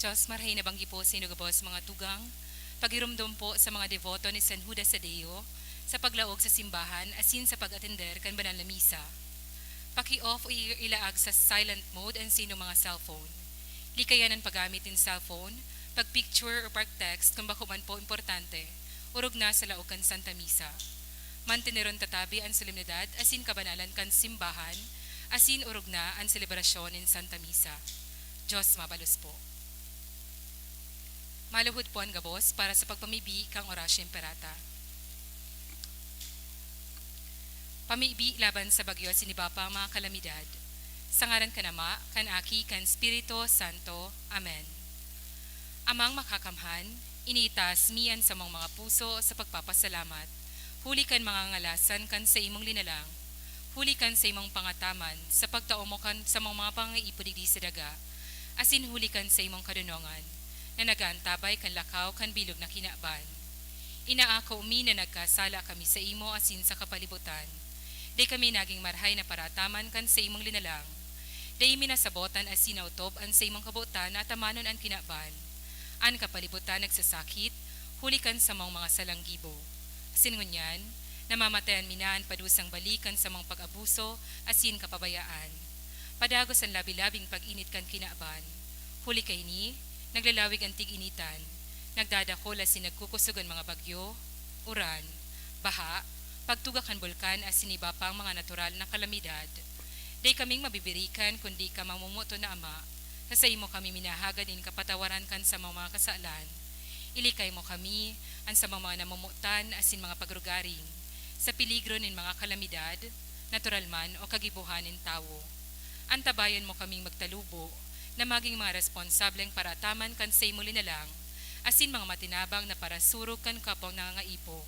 Diyos, marhay na banggi po sa inugabos mga tugang, pagirumdum po sa mga devoto ni San Judas Tadeo, sa paglaog sa simbahan, asin sa pag-atender kan banal na misa. Paki-off o ilaag sa silent mode ang sino mga cellphone. Likayan ang paggamit ng cellphone, pag-picture o pag-text kung bako man po importante, urog na sa laog kan Santa Misa. Mantineron tatabi ang solemnidad asin kabanalan kan simbahan, asin urog na ang selebrasyon ng Santa Misa. Diyos mabalos po. Maluhod po ang gabos para sa pagpamibi kang orasyo imperata. Pamibi laban sa bagyo sinibapa ang mga kalamidad. Sa ngaran kanama, kan Aki, kan Spirito Santo. Amen. Amang makakamhan, initas miyan sa mga puso sa pagpapasalamat. Huli kan mga ngalasan kan sa imong linalang. Huli kan sa imong pangataman sa pagtaumo kan sa mga pangaipudigdi sa daga. Asin huli kan sa imong kadunongan na nagaantabay kan lakaw kan bilog na kinaban. Inaako umi na nagkasala kami sa imo asin sa kapalibutan. Day kami naging marhay na parataman kan sa imong linalang. Day minasabotan as sinautob an sa imong kabutan na tamanon an kinaban. An kapalibutan nagsasakit, hulikan sa mga salanggibo. Asin ngunyan, namamatayan minaan padusang balikan sa mga pag-abuso asin kapabayaan. Padagos ang labi-labing pag-init kan kinaban. Huli kay ni, naglalawig ang tig-initan. Nagdadakol asin nagkukusugan mga bagyo, uran, baha, pagtugakan bulkan as siniba pang mga natural na kalamidad. Day kaming mabibirikan kundi ka mamumuto na ama, sa imo kami minahagad in kapatawaran kan sa mga kasalan. Ilikay mo kami, ang sa mga namumutan asin mga pagrugaring, sa peligro nin mga kalamidad, natural man o kagibuhan nin tawo. Antabayan mo kaming magtalubo, na maging mga responsableng para taman kan sa imo linalang, asin mga matinabang na para surog kan kapong nangangaipo.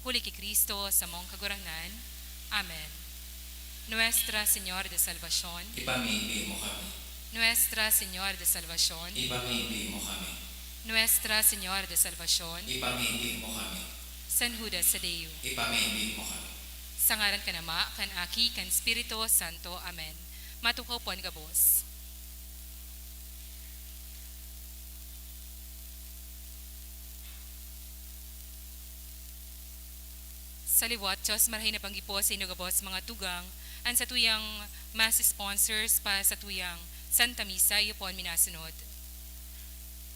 Huli ki Kristo sa mong kagurangnan. Amen. Nuestra Señora de Salvación, Ipamimpi mo kami. Nuestra Señora de Salvación, Ipamimpi mo kami. Nuestra Señora de Salvación, Ipamimpi mo kami. San Judas Tadeo. Ipamimpi mo kami. Sa ngaran kanama, kan Aki, kan Spirito Santo. Amen. Matukaw po ang gabos. Sa liwat, Diyos marhay na panggi po sa inugabos mga tugang, ang sa tuyang mass sponsors pa sa tuyang Santa Misa, iyo po ang minasunod.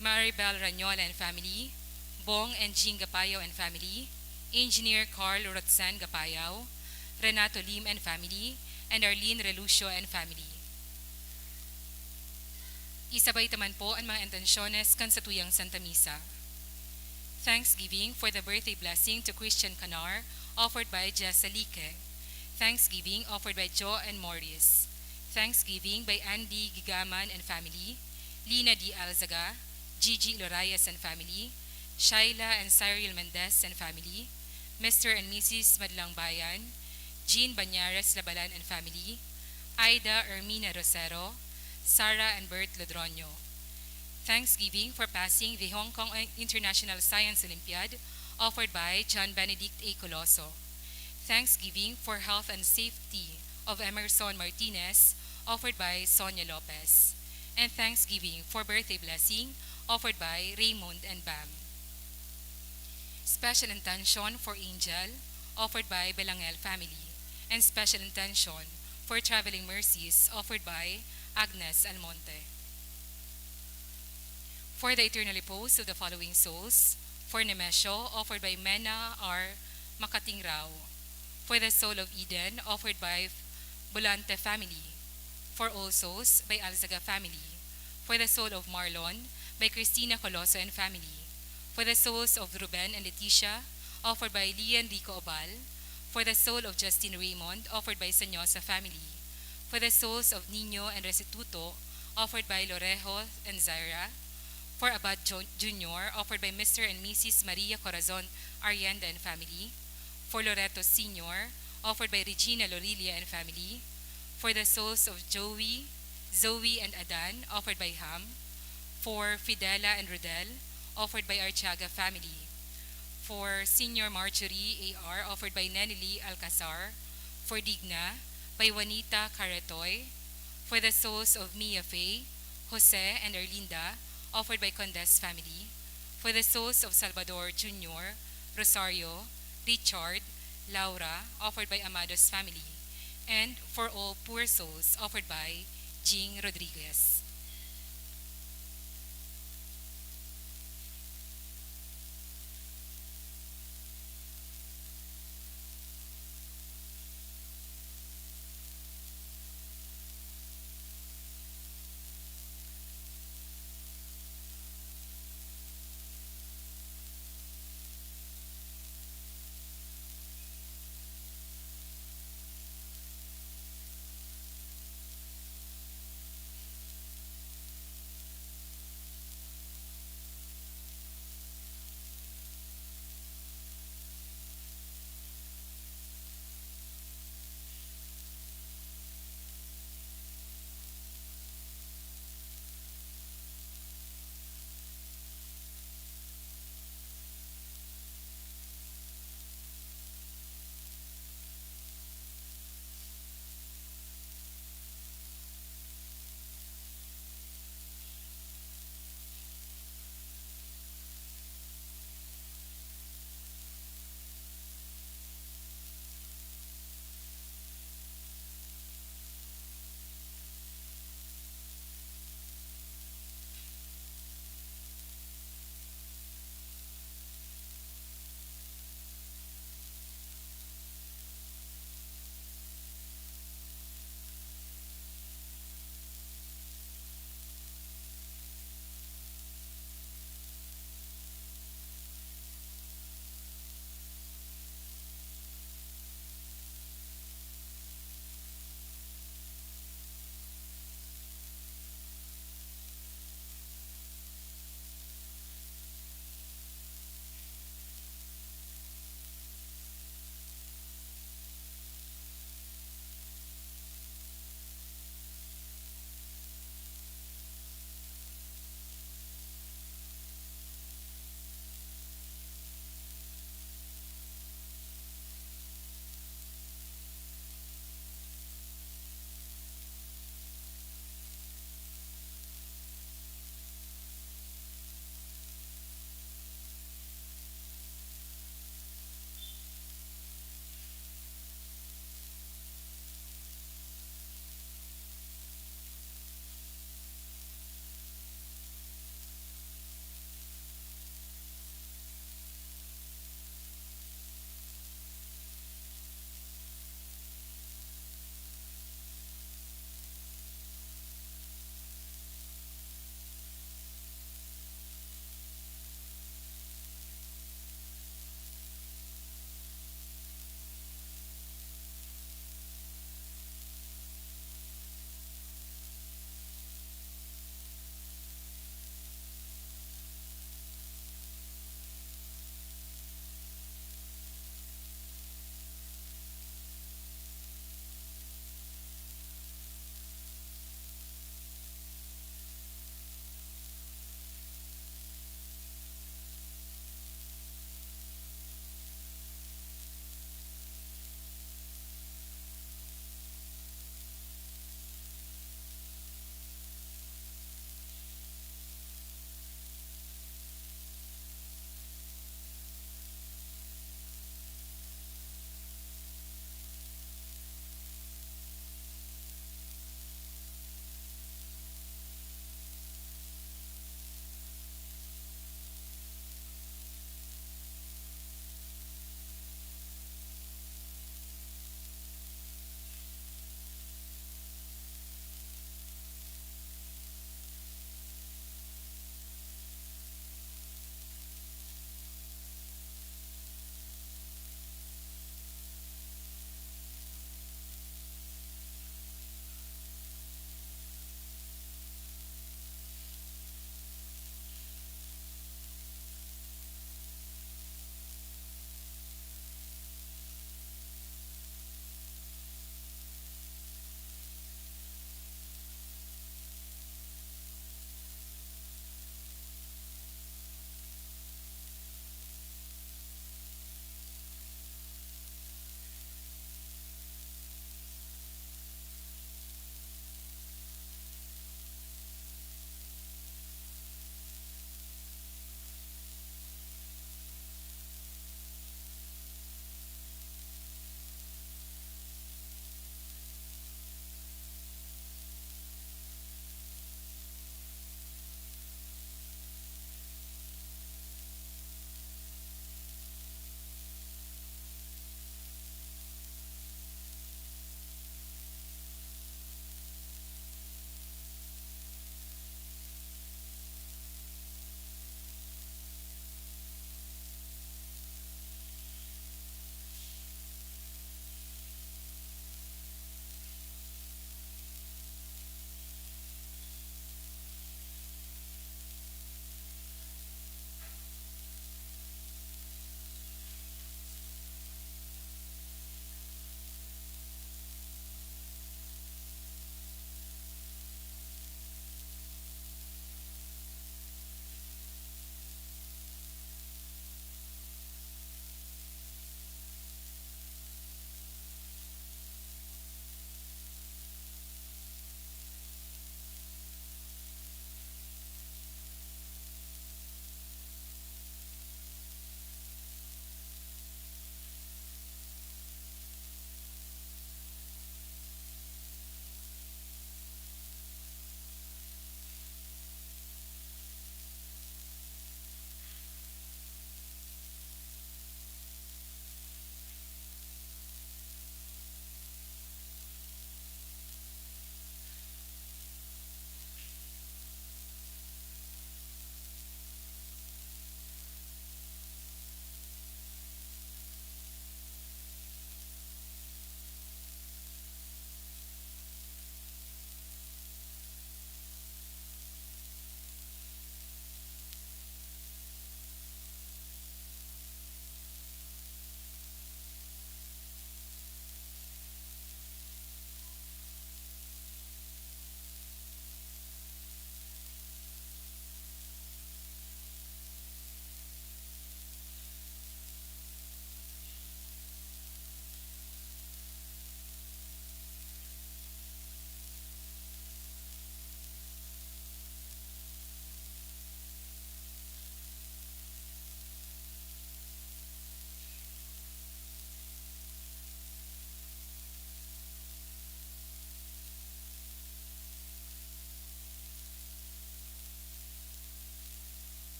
Maribel Ranyola and family, Bong and Jean Gapayaw and family, Engineer Carl Roxanne Gapayaw, Renato Lim and family, and Arlene Relucio and family. Isabay taman po ang mga intensyones kan sa tuyang Santa Misa. Thanksgiving for the birthday blessing to Christian Canar, offered by Jessa Lique. Thanksgiving offered by Joe and Morris. Thanksgiving by Andy Gigaman and family, Lina D. Alzaga, Gigi Lorayas and family, Shaila and Cyril Mendez and family, Mr. and Mrs. Madlang Bayan, Jean Banyares Labalan and family, Aida Ermina Rosero, Sarah and Bert Lodronio. Thanksgiving for passing the Hong Kong International Science Olympiad, offered by John Benedict A. Coloso. Thanksgiving for health and safety of Emerson Martinez, offered by Sonia Lopez. And Thanksgiving for birthday blessing, offered by Raymond and Bam. Special intention for Angel, offered by Belangel family. And special intention for traveling mercies, offered by Agnes Almonte. For the eternal repose of the following souls, for Nemesio, offered by Mena R. Makatingrao. For the soul of Eden, offered by Bulante family. For all souls, by Alzaga family. For the soul of Marlon, by Cristina Coloso and family. For the souls of Ruben and Leticia, offered by Lian Rico Obal. For the soul of Justin Raymond, offered by Sanyosa family. For the souls of Nino and Restituto, offered by Lorejo and Zaira. For Abad Jr., offered by Mr. and Mrs. Maria Corazon Arienda and family. For Loreto Sr., offered by Regina Lorilia and family. For the souls of Joey, Zoe, and Adan, offered by Ham. For Fidela and Rodel, offered by Archaga family. For Senior Marjorie A.R., offered by Nenili Alcazar. For Digna, by Juanita Caretoy. For the souls of Mia Faye, Jose, and Erlinda, offered by Condes family, for the souls of Salvador Jr., Rosario, Richard, Laura, offered by Amados family, and for all poor souls offered by Jing Rodriguez.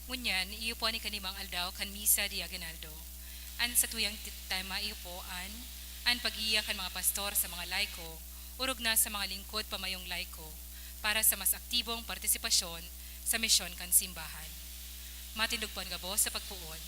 Ngunyan, iyo po ni kanimang aldaw kan misa di aganaldo. An sa tuyang tema iyo po an pag-iya kan mga pastor sa mga laiko, urog na sa mga lingkod pamayong laiko, para sa mas aktibong partisipasyon sa misyon kan simbahan. Matindog po ang gabo sa pagpuon.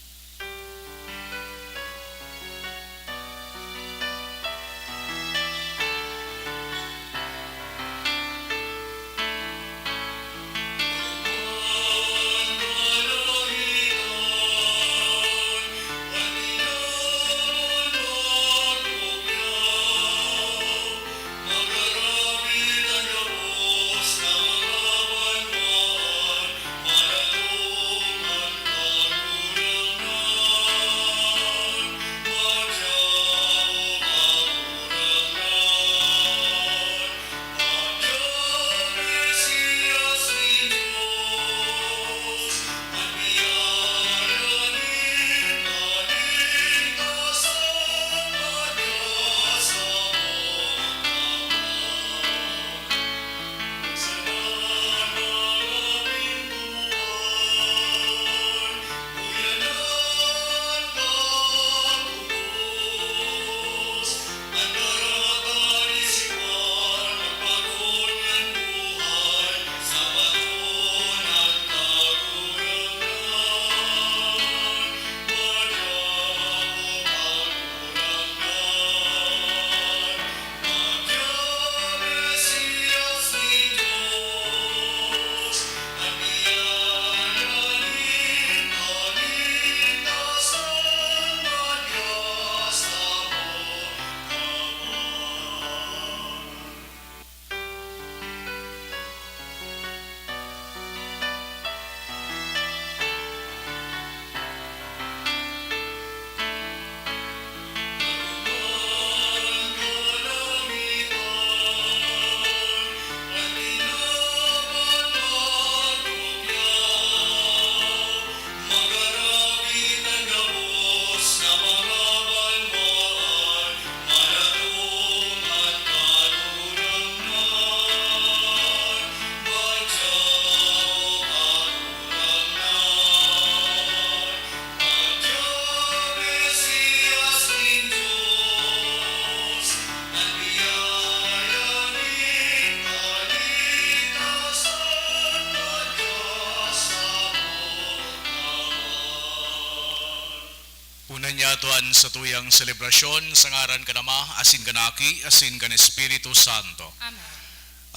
Unan niya atuan sa tuyang selebrasyon sa ngaran kanama asin kanaki asin kan Espiritu Santo. Amen.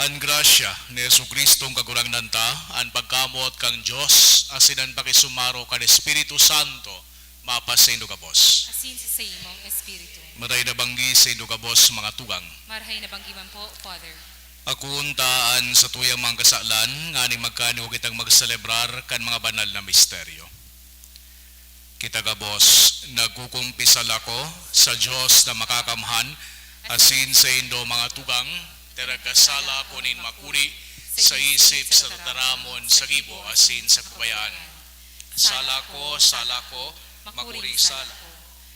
An grasya ni Jesucristo kagurangnan ta, an pagkamot kang Dios asin an pakisumaro kan Espiritu Santo mapasendo ka boss. Asin sa imong espiritu. Maray na banggi sa indo ka boss mga tugang. Marhay na banggiman po, Father. Ako untaan sa tuyang mga kasalan nga ni magkano kitang magselebrar kan mga banal na misteryo. Kita ka boss, nagkukumpisal ako sa Diyos na makakamhan, asin sa indo mga tugang, teragkasala ko nin makuri, sa isip sa tataramon sa gibo, asin sa kubayaan. Sala ko, makuri sala.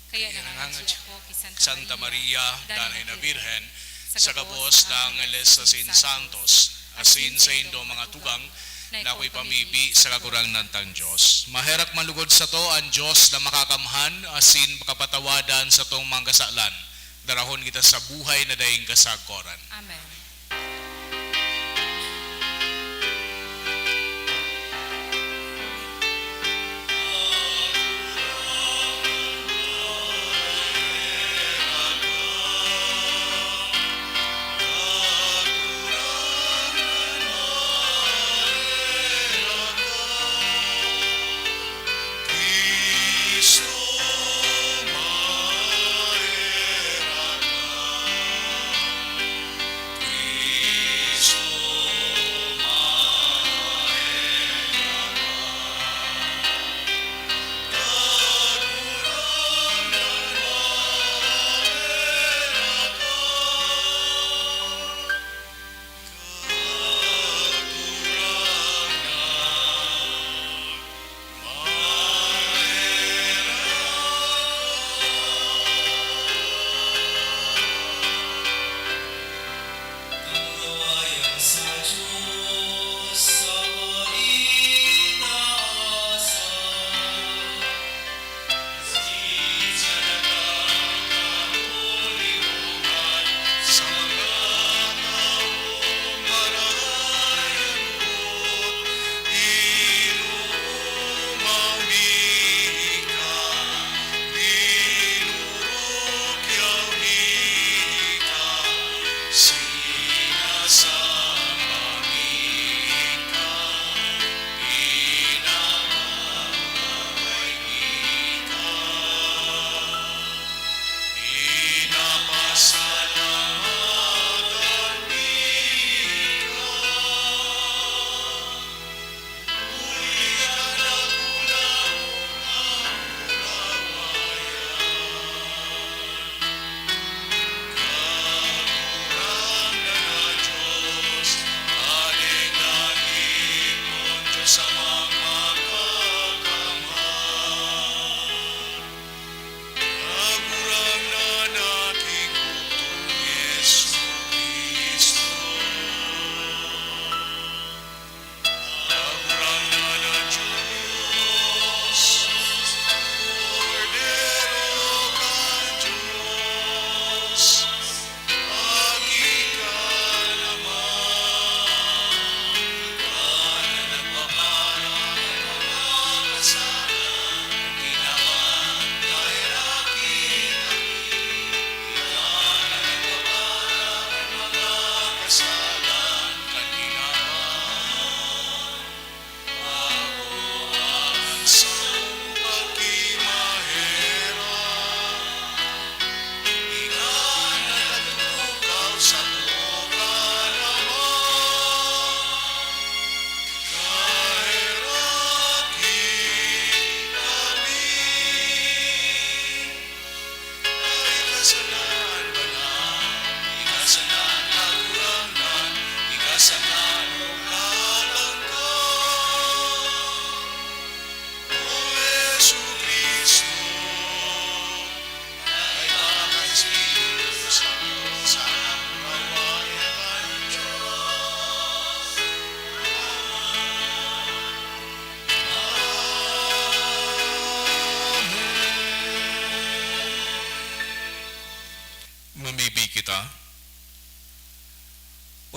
Kaya nangangatsi ako kay Santa Maria, Danay na Birhen, sa kabos ng Angeles asin Santos, asin sa indo mga tugang, na ako'y pamibi sa kagurang nantang Diyos. Maherak manlugod sa to ang Diyos na makakamhan, asin makapatawadan sa tong mga kasalan. Darahon kita sa buhay na daing kasagkoran. Amen.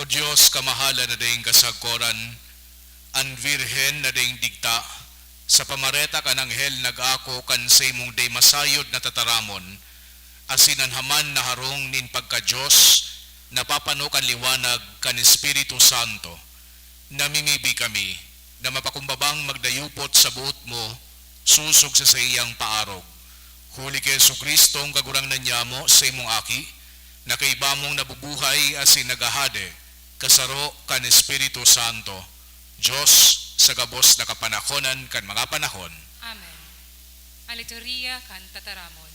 O Diyos, kamahala na dayong kasagkoran, ang virhen na dayong digta, sa pamareta kan anghel nag-ako kan sa imong day masayod na tataramon, asinanhaman na harong nin pagka-Diyos, napapano kan liwanag kan Espiritu Santo, namimibi kami, na mapakumbabang magdayupot sa buot mo, susog sa iyang paarog. Huli kay Jesucristo ang kagurangnan niya mo sa imong aki, na kay bamong nabubuhay asin nagahade, kasaro kan Espiritu Santo, Diyos sa gabos na kapanahonan kan mga panahon. Amen. Aliturya kan tataramon.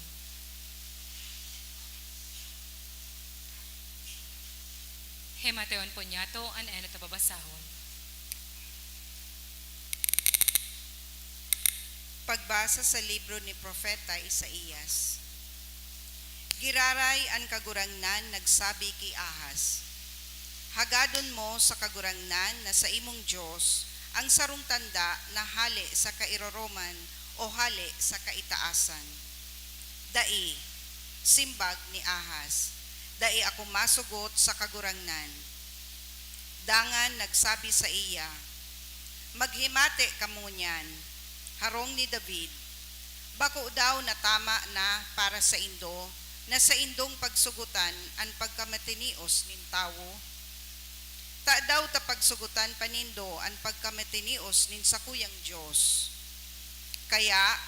Hemateon ponyato an eno tababasahon. Pagbasa sa libro ni Propeta Isaías. Giraray ang kagurangnan nagsabi kay Ahaz, hagadon mo sa kagurangnan na sa imong Diyos ang sarong tanda na hali sa kairoroman o hali sa kaitaasan. Dai, simbag ni Ahaz, dai ako masugot sa kagurangnan. Dangan nagsabi sa iya, maghimate kamo niyan, harong ni David, bako daw na tama na para sa indo, na sa indong pagsugutan ang pagkamatinios nin tawo. Ta daw ta pagsugutan panindo ang pagkamatinios nin sakuyang Diyos. Kaya,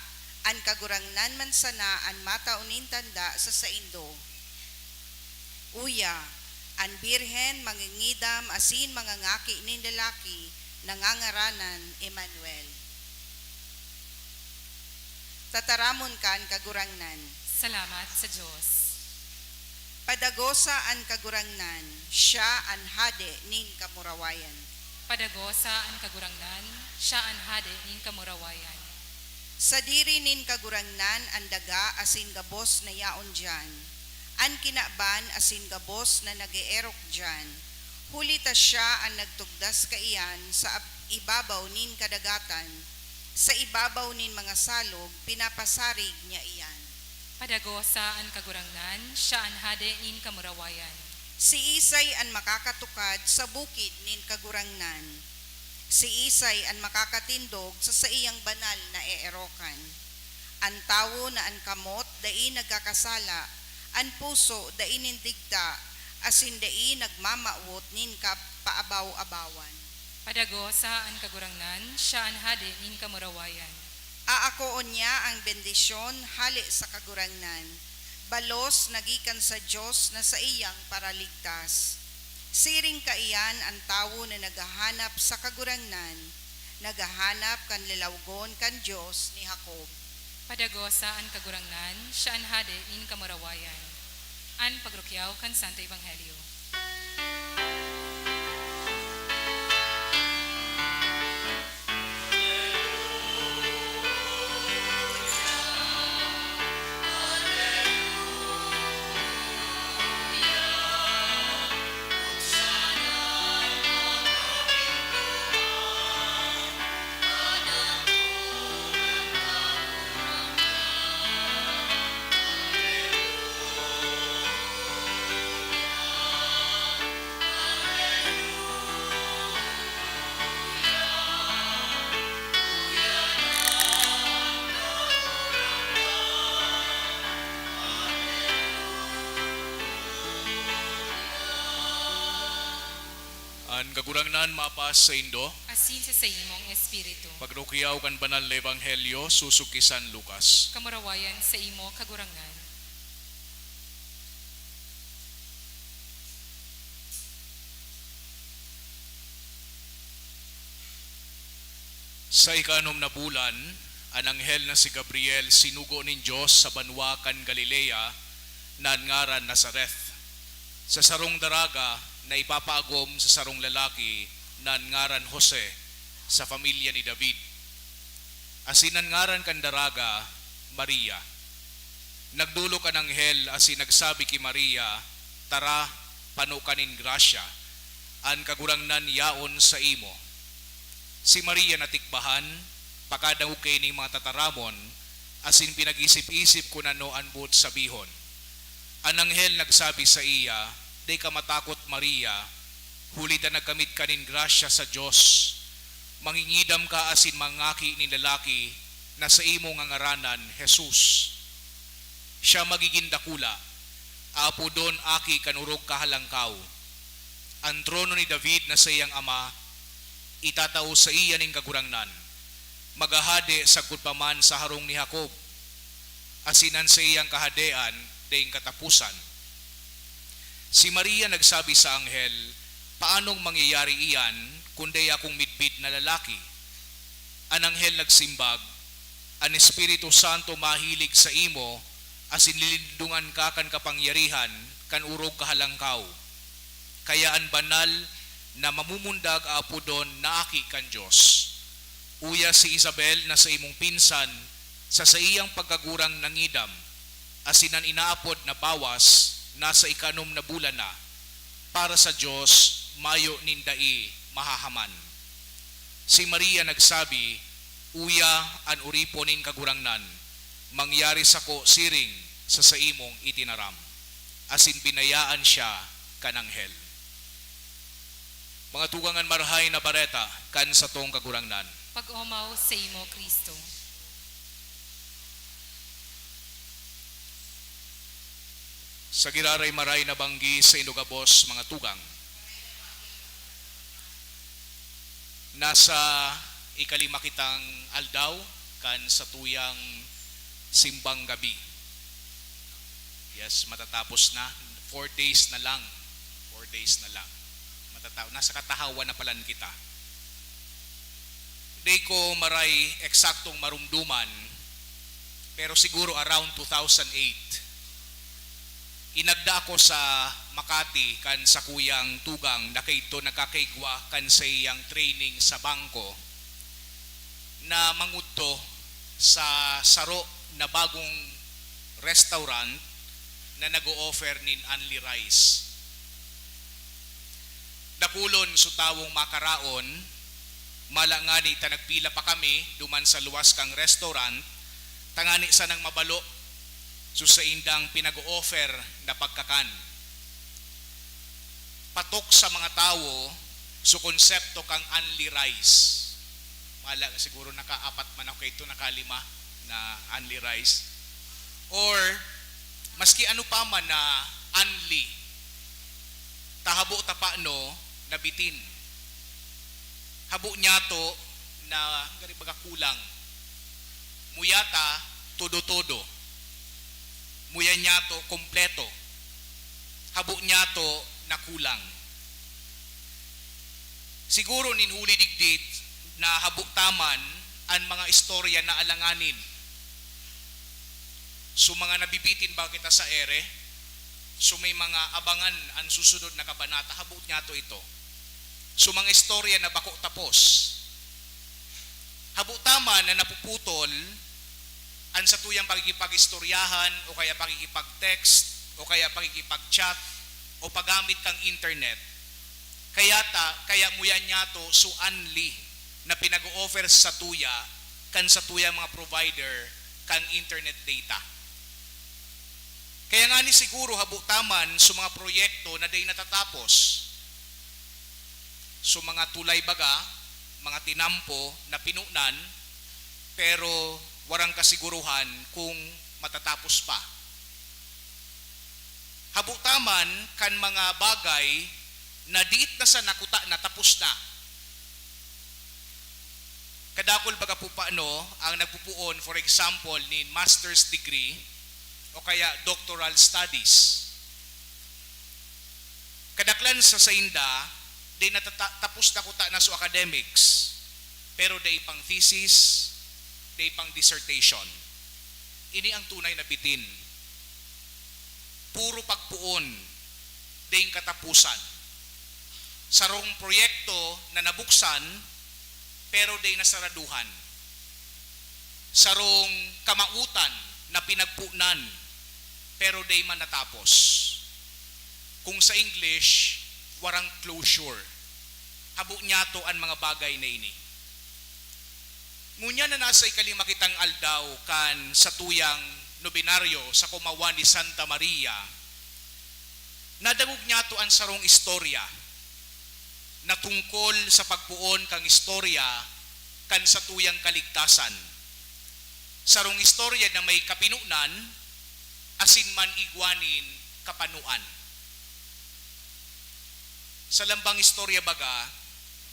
ang kagurangnan man sana ang mataunin tanda sa saindo. Uya, ang birhen mangingidam asin mangangaki nin lalaki nangangaranan Emmanuel. Tataramon ka ang kagurangnan. Salamat sa Diyos. Padagosa ang kagurangnan, siya ang hade nin kamurawayan. Padagosa ang kagurangnan, siya ang hade nin kamurawayan. Sa diri nin kagurangnan ang daga asin gabos na yaon dyan. Ang kinaban asin gabos na nag-eerok dyan. Hulita siya ang nagtugdas kaiyan sa ibabaw nin kadagatan. Sa ibabaw nin mga salog, pinapasarig niya iyan. Padagosa ang kagurangnan, siya ang hade nin kamurawayan. Si Isay ang makakatukad sa bukid nin kagurangnan. Si Isay ang makakatindog sa iyang banal na eerokan. Ang tawo na ang kamot dai nagkakasala, ang puso dai nindigta, asin dai nagmamawot nin kapaabaw-abawan. Padagosa ang kagurangnan, siya ang hade nin kamurawayan. Aakoon niya ang bendisyon hali sa kagurangnan. Balos nagikan sa Diyos na sa iyang paraligtas. Siring kaiyan ang tawo na naghahanap sa kagurangnan, naghahanap kan lilawgon kan Diyos ni Jacob. Padagosa ang kagurangnan, siya ang hade nin kamurawayan. An pagrukyaw kan Santo Ebanghelyo. Ang kagurangnan mapas sa indo, Asin sa imong espiritu. pagrukiyaw kan banal na ebanghelyo, susukisan Lucas. Kamurawayan sa imo kagurangan. Sa ikanom na bulan, ang anghel na si Gabriel sinugo nin Diyos sa banwa kan Galilea na ngaran Nazareth. Sa sarong daraga na ipapagom sa sarong lalaki na ngaran Jose sa pamilya ni David. Asinan ngaran kan daraga, Maria. Nagdulok ang anghel asin nagsabi ki Maria, tara, pano kanin grasya, an kagurangnan yaon sa imo. Si Maria natikbahan, pakadaw kay ni mga tataramon, asin pinag-isip-isip ko na no anbot sabihon. Ang anghel nagsabi sa iya, di ka matakot Maria, Huli ta nagkamit kanin grasya sa Dios. Mangingidam ka asin mangaki ni lalaki na sa imo nga ngaranan Jesus. Siya magiging dakula. Apo don aki kanurog kahalangkaw. Ang trono ni David na sa iyang ama, itatao sa iya ning kagurangnan. Magahade sagud pa man sa harong ni Jacob. Asinan sa iyang kahadean daing katapusan. Si Maria nagsabi sa anghel, paanong mangyayari iyan kundi akong midbid na lalaki? Ang anghel nagsimbag, ang Espiritu Santo mahilig sa imo, asin lilindungan ka kan kapangyarihan, kan urog kahalangkaw. Kaya ang banal na mamumundag apo doon naaki kan Diyos. Uya si Isabel na sa imong pinsan, sa iyang pagkagurang nangidam, asinan inaapod na bawas, nasa ikanom na bulan na, para sa Diyos, mayo nindai mahahaman. Si Maria nagsabi, uya an uriponin kagurangnan, mangyari sako siring sa imong itinaram. Asin binayaan siya kananghel. Mga tugangan marhay na bareta kan sa tong kagurangnan. Pag-umaw sa imo, Kristo. Sa giraray maray na banggi sa inugabos mga tugang. Nasa ikalima kitang aldaw kan sa tuyang simbang gabi. Yes, matatapos na. 4 days na lang. 4 days na lang. Nasa katahawan na palan kita. Di ko maray eksaktong marumduman, pero siguro around 2008, inagda ako sa Makati kan sa kuyang tugang na kayto nagkakaigwa kan sa iyang training sa bangko na mangudto sa saro na bagong restaurant na nag-o-offer nin only rice. Dakulon so tawong makaraon, malangani ta nagpila pa kami duman sa luwas kang restaurant, tangani sa nang mabalo so sa indang pinag-o-offer na pagkakan. Patok sa mga tao so konsepto kang only rice. Mala siguro naka-apat man ako ito, naka-5 na only rice. Or maski ano pa man na only, tahabo tapano na bitin. Habo niya to na gari baga kulang. Muyata todo-todo. Muya niya to kompleto. Habo niya to na kulang. Siguro ninhuli digdit na habo taman ang mga istorya na alanganin. So mga nabibitin ba kita sa ere? So may mga abangan ang susunod na kabanata, habot niya to ito. So mga istorya na bako tapos. Habot tama na napuputol ang sa tuyang pagkikipag-istoryahan o kaya pagkikipag-text o kaya pagkikipag-chat o paggamit kang internet. Kaya muyan niya to so unli na pinag-o-offer sa tuya kan sa tuyang mga provider kang internet data. Kaya nga ni siguro habutaman sa mga proyekto na day natatapos. So mga tulay baga, mga tinampo na pinunan, pero warang kasiguruhan kung matatapos pa. Habutaman kan mga bagay na diit na sa nakuta na tapos na. Kadakol baga po paano ang nagpupuon, for example, ni master's degree o kaya doctoral studies. Kadaklan sa sainda, di natatapos na kuta na so academics, pero di pang thesis, di pang dissertation. Ini ang tunay na bitin. Puro pagpuon, di katapusan. Sarong proyekto na nabuksan, pero di nasaraduhan. Sarong kamautan na pinagpunan, pero di man natapos. Kung sa English, warang closure. Habo niya to ang mga bagay na ini. Ngunya na nasa ikalima kitang aldaw kan sa tuyang nobinaryo sa kumawan ni Santa Maria, nadagog niya to ang sarong istorya na tungkol sa pagpuon kang istorya kan sa tuyang kaligtasan. Sarong istorya na may kapinunan, asin man igwanin kapanuan. Sa lambang istorya baga,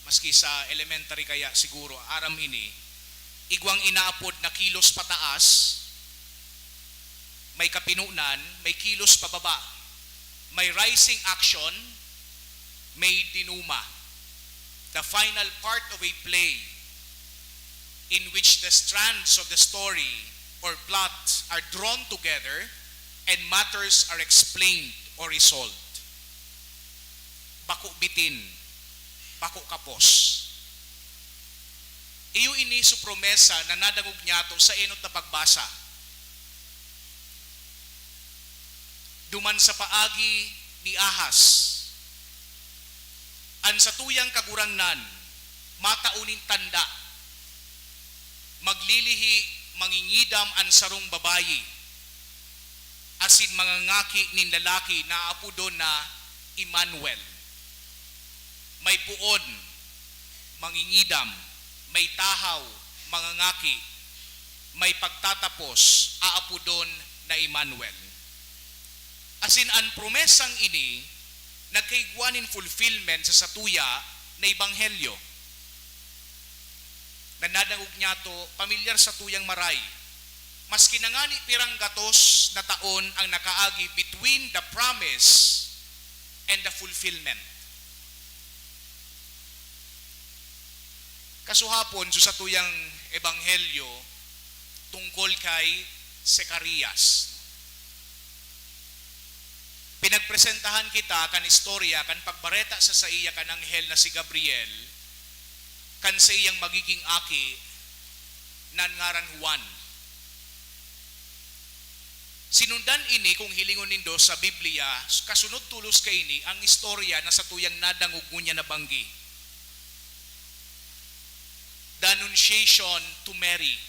maski sa elementary kaya siguro aram ini, igwang inaapod na kilos pataas, may kapinunan, may kilos pababa, may rising action, may dinuma. The final part of a play in which the strands of the story or plot are drawn together and matters are explained or resolved. Bako bitin, bako kapos. Iyo ini su promesa na nadangog niyato sa enot na pagbasa. Duman sa paagi ni Ahas, an sa tuyang kagurangnan, mataunin tanda, maglilihi, mangingidam an sarong babayi, asin mga ngaki nin lalaki na apudo na Emmanuel. May puon, mangingidam, may tahaw, mga ngaki, may pagtatapos, aapudon na Emmanuel. Asin ang promesang ini, nagkaigwanin fulfillment sa satuya na ebanghelyo. Nanadangog niya to, pamilyar sa tuyang maray. Maski na nga ni pirang gatos na taon ang nakaagi between the promise and the fulfillment. Kasuhapon, sa tuyang ebanghelyo, tungkol kay Zacarias. Pinagpresentahan kita kan istorya, kan pagbareta sa iya kan anghel na si Gabriel, kan sa iyang magiging aki, nan ngaran Juan. Sinundan ini kung hilingon nindo sa Biblia, kasunod tulos kay ini, ang istorya na sa tuyang nadangog niya na banggi. The Annunciation to Mary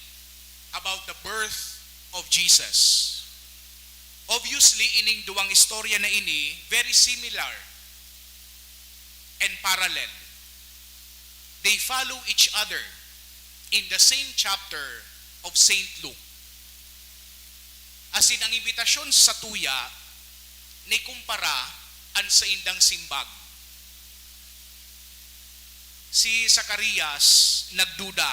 about the birth of Jesus. Obviously, ining duwang istorya na ini, very similar and parallel. They follow each other in the same chapter of Saint Luke. Asin ang imbitasyon sa tuya, ni kumpara an sa indang simbag. Si Zacarias nagduda.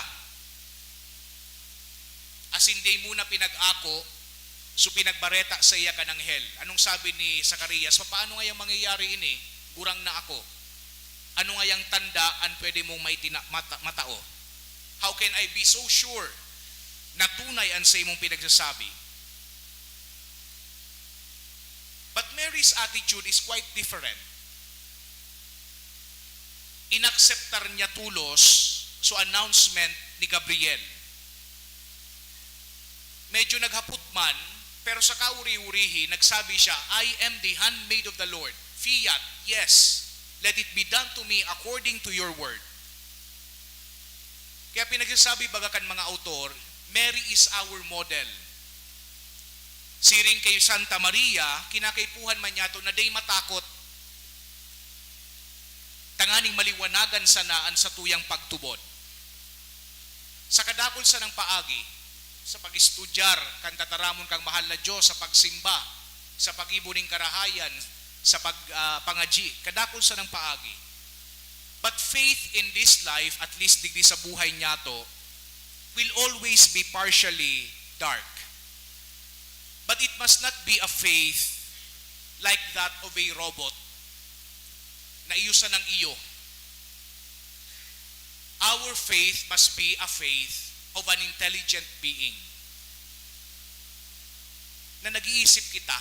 Asin di muna pinag-ako, so pinagbareta sa iya kan anghel. Anong sabi ni Zacarias? Paano nga yung mangyayari ini? Gurang na ako. Ano nga yung tanda ang pwede mong matao? How can I be so sure na tunay ang sa imong pinagsasabi? But Mary's attitude is quite different. Inakseptar niya tulos so announcement ni Gabriel. Medyo naghapot man, pero sa kauri-urihi, nagsabi siya, I am the handmaid of the Lord. Fiat, yes, let it be done to me according to your word. Kaya pinagsasabi baga kan mga autor, Mary is our model. Siring kay Santa Maria, kinakaipuhan man niya to na day matakot, tanganing maliwanagan sanaan sa tuyang pagtubod. Sa kadakol sa ng paagi, sa pag-estudyar, kan tataramon kang mahal na Diyos, sa pagsimba, sa pag-ibuning karahayan, sa pangaji, kadakol sa ng paagi. But faith in this life, at least digdi sa buhay niya to, will always be partially dark. But it must not be a faith like that of a robot na iyusan ng iyo. Our faith must be a faith of an intelligent being na nag-iisip kita.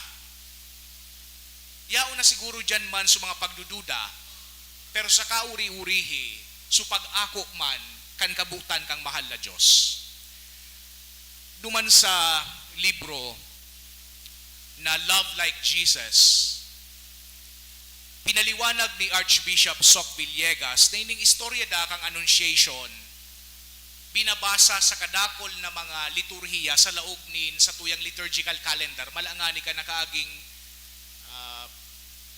Yao na siguro dyan man sa mga pagdududa, pero sa kauri-urihi, so pag-ako man, kan kabutan kang mahal na Diyos. Duman sa libro na Love Like Jesus, pinaliwanag ni Archbishop Soc Villegas na ining istorya da kang Annunciation, binabasa sa kadakol na mga liturhiya sa laog nin sa tuyang liturgical calendar, malangani ka nakaaging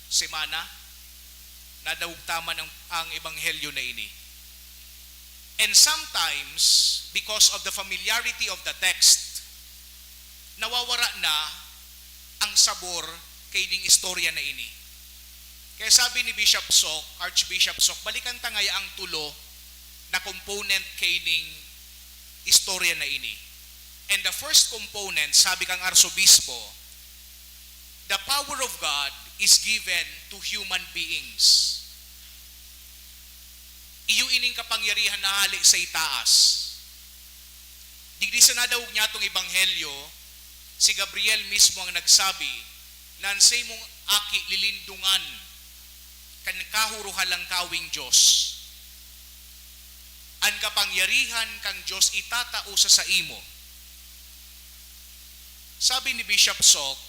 semana nadawugtaman ang ebanghelyo na ini. And sometimes, because of the familiarity of the text, nawawara na ang sabor kay ning istorya na ini. Kaya sabi ni Bishop Sok, Archbishop Sok, balikan ta ngaya ang tulo na component kay ning istorya na ini. And the first component, sabi kang Arsobispo, the power of God is given to human beings. Iyo ining kapangyarihan na hali sa itaas. Digdi sa nadawog niya itong ebanghelyo, si Gabriel mismo ang nagsabi, nansay mong aki lilindungan, kan kahuruhalang kawing Diyos. Ang kapangyarihan kang Diyos itatao sa imo. Sabi ni Bishop Sok,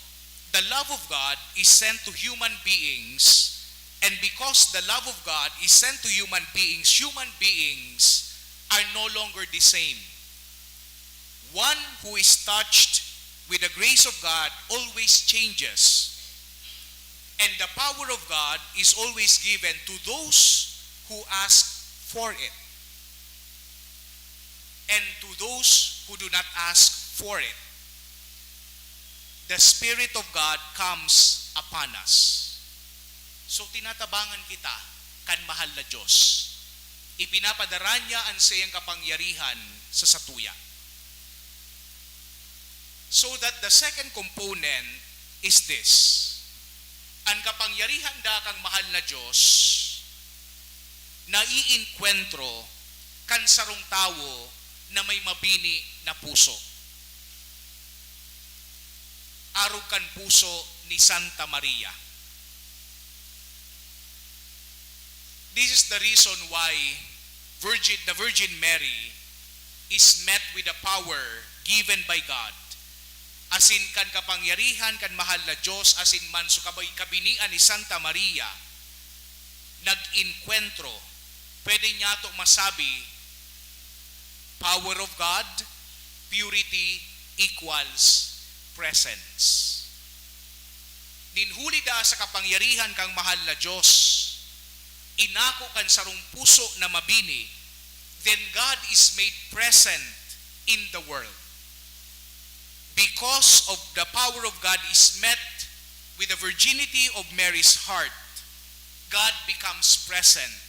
the love of God is sent to human beings, and because the love of God is sent to human beings are no longer the same. One who is touched with the grace of God always changes. And the power of God is always given to those who ask for it. And to those who do not ask for it. The Spirit of God comes upon us. So tinatabangan kita kan mahal na Diyos. Ipinapadara niya ang siyang kapangyarihan sa satuya. So that the second component is this. Ang kapangyarihan da kang mahal na Diyos na iinkwentro kan sarong tawo na may mabini na puso. Arog kan puso ni Santa Maria. This is the reason why the Virgin Mary is met with the power given by God. Asin kan kapangyarihan kan mahal na Diyos, asin man so kabinian ni Santa Maria, nag-inkwentro. Pwede niya ito masabi, power of God, purity equals presence. Ninhuli da sa kapangyarihan kang mahal na Diyos, inako kan sarong puso na mabini, then God is made present in the world. Because of the power of God is met with the virginity of Mary's heart, God becomes present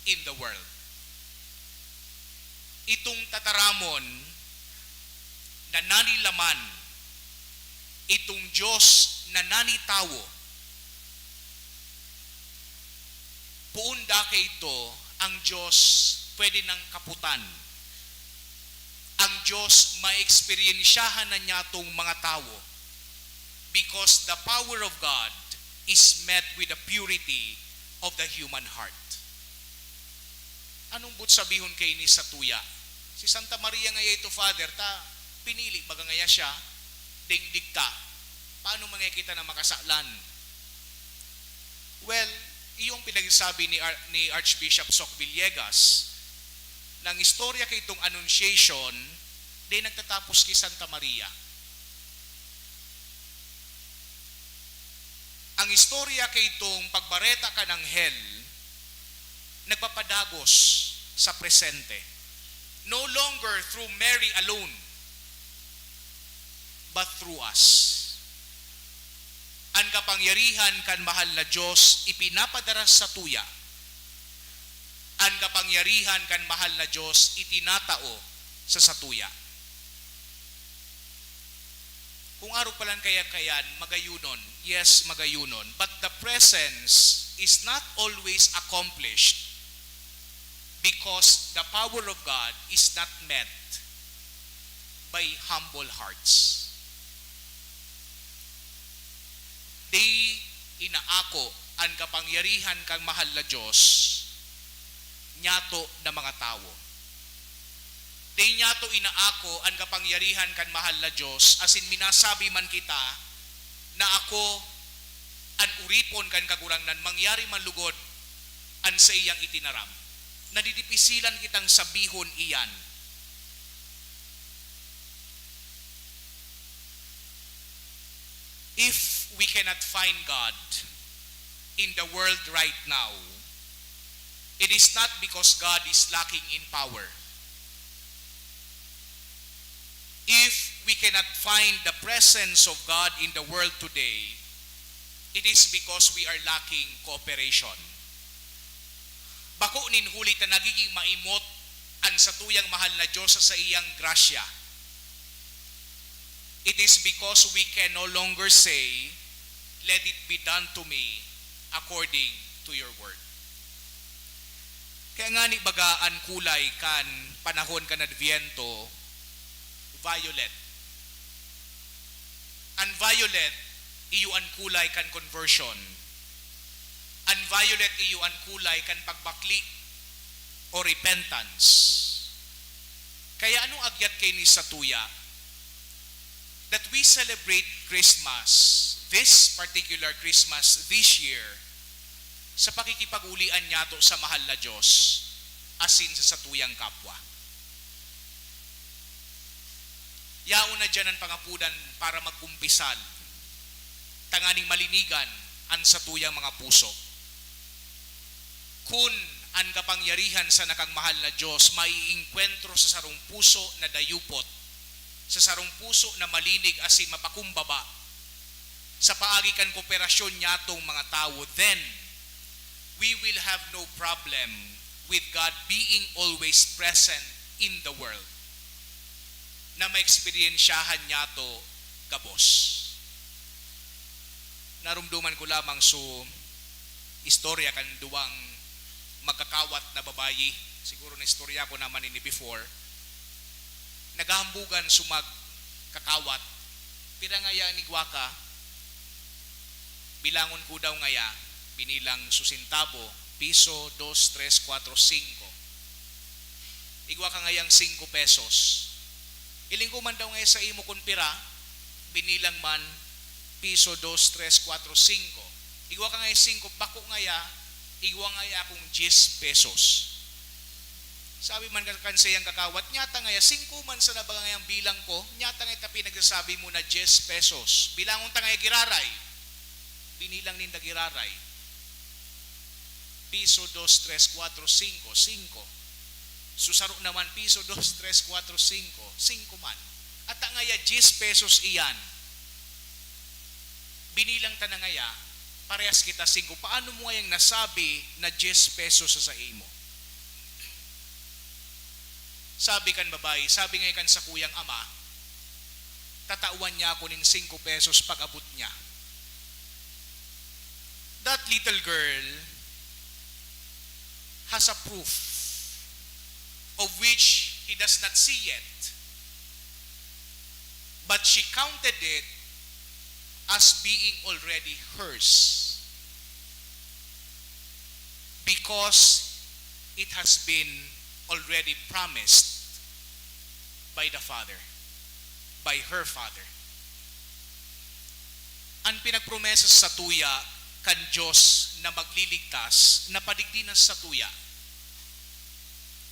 in the world. Itong tataramon na nanilaman, itong Diyos na nanitawo, puunda kay ito, ang Diyos pwede ng kaputan. Ang Diyos ma-experiensyahan na niya itong mga tao because the power of God is met with the purity of the human heart. Anong but sabihon kay ni sa tuya? Si Santa Maria nga ito, Father, pinili, baga nga siya, dingdig ta. Paano mga kita na makasalan? Well, iyong pinagsabi ni Archbishop Sok Villegas, ng istorya kay itong Annunciation, di nagtatapos kay Santa Maria. Ang istorya kay itong pagbareta ka ng hell, nagpapadagos sa presente. No longer through Mary alone, but through us. Ang kapangyarihan kan mahal na Diyos ipinapadara sa tuya. Ang kapangyarihan kan mahal na Diyos itinatao sa satuya. Kung araw palan kayan, magayunon. Yes, magayunon. But the presence is not always accomplished because the power of God is not met by humble hearts. Di inaako ang kapangyarihan kang mahal na Diyos nyato na mga tao. Di nyato inaako ang kapangyarihan kan mahal na Diyos, asin minasabi man kita na ako an uripon kan kagurangnan, mangyari man lugod an sa iyang itinaram. Nadidipisilan kitang sabihon iyan. If we cannot find God, in the world right now, it is not because God is lacking in power. If we cannot find the presence of God in the world today, it is because we are lacking cooperation. Bako ninhuli ta nagiging maimot ang satuyang mahal na Diyos sa iyang grasya. It is because we can no longer say, "Let it be done to me according to your word." Kaya nga ni bagaan kulay kan panahon kan Adviento, violet. Ang violet, iyo ang kulay kan conversion. Ang violet, iyo ang kulay kan pagbakli o repentance. Kaya anong agyat kay ni sa tuya? That we celebrate Christmas, this particular Christmas this year, sa pakikipag-ulian niyato sa mahal na Diyos, asin sa satuyang kapwa. Yaon na dyan ang pangapudan para magkumpisal, tanganing malinigan ang satuyang mga puso. Kung ang kapangyarihan sa nakang mahal na Diyos maiinkwentro sa sarong puso na dayupot, sa sarong puso na malinig asin mapakumbaba, sa paagi kan kooperasyon niyatong mga tao, then we will have no problem with God being always present in the world, na ma-experiensyahan niya to gabos. Narumduman ko lamang so istorya kan duwang magkakawat na babayi, siguro na istorya ko naman ini before, nagahambugan sumag kakawat, pirangaya ni Gwaka, bilangon ko daw ngaya, binilang susintabo, piso, 2, 3, 4, 5. Igwa ka ngayang 5 pesos. Iling ko man daw ngayon sa imo kun pira, binilang man, piso, 2, 3, 4, 5. Igwa ka ngayon 5, bako ngaya, igwa ngaya akong 10 pesos. Sabi man kansayang kakawat, nyata ngaya, 5 man sa nabaga ngayang bilang ko, nyata ngaya tapi nagsasabi mo na 10 pesos. Bilangon ta ngaya giraray, binilang ninda giraray. Piso, 2, 3, 4, 5, 5. Susaro naman, piso, 2, 3, 4, 5, 5 man. At ngaya, 10 pesos iyan. Binilang ta na ngaya, parehas kita 5. Paano mo ngayang nasabi na 10 pesos sa imo? Sabi kan babae, sabi ngayon kan sa kuyang ama, tatauan niya ako ng 5 pesos pag abot niya. That little girl has a proof of which he does not see yet. But she counted it as being already hers because it has been already promised by the Father, by her Father. Ang pinagpromesa sa tuya kan Diyos na magliligtas, na padigdinan sa tuya.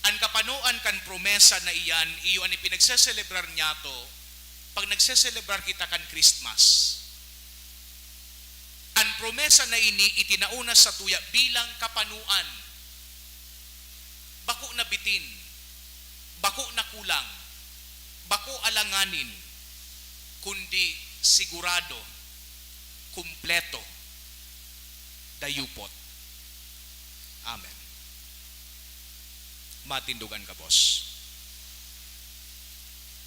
Ang kapanuan kan promesa na iyan, iyo ang ipinagseselebrar niya to, pag nagseselebrar kita kan Christmas. Ang promesa na ini itinauna sa tuya bilang kapanuan. Bako na bitin, bako na kulang, bako alanganin, kundi sigurado, kumpleto, dayupot. Amen. Matindugan ka, boss.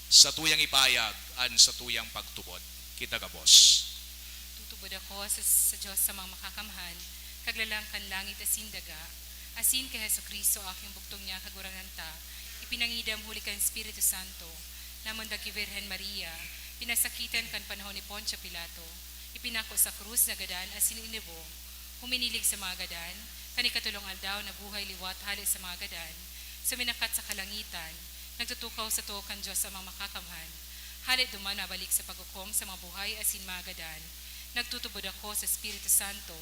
Sa tuyang ipayag, an sa tuyang pagtubod, kita ka, boss. Tutubod ako sa Diyos sa mga makakamhan, kaglalang kan langit asin daga, asin kay Jesucristo aking buktong niya kagurangan ta, ipinangidam huli kan Espiritu Santo, namon dagi Virhen Maria, pinasakitan kan panahon ni Poncio Pilato, ipinako sa krus na gadan asin inibong, huminilig sa mga gadan, kanikatulong aldaw na buhay liwat hali sa mga gadan, suminakat sa kalangitan, nagtutukaw sa tuo kan Diyos sa mga makakamhan, halit duman nabalik sa paghukom sa mga buhay asin mga gadan, nagtutubod ako sa Espiritu Santo,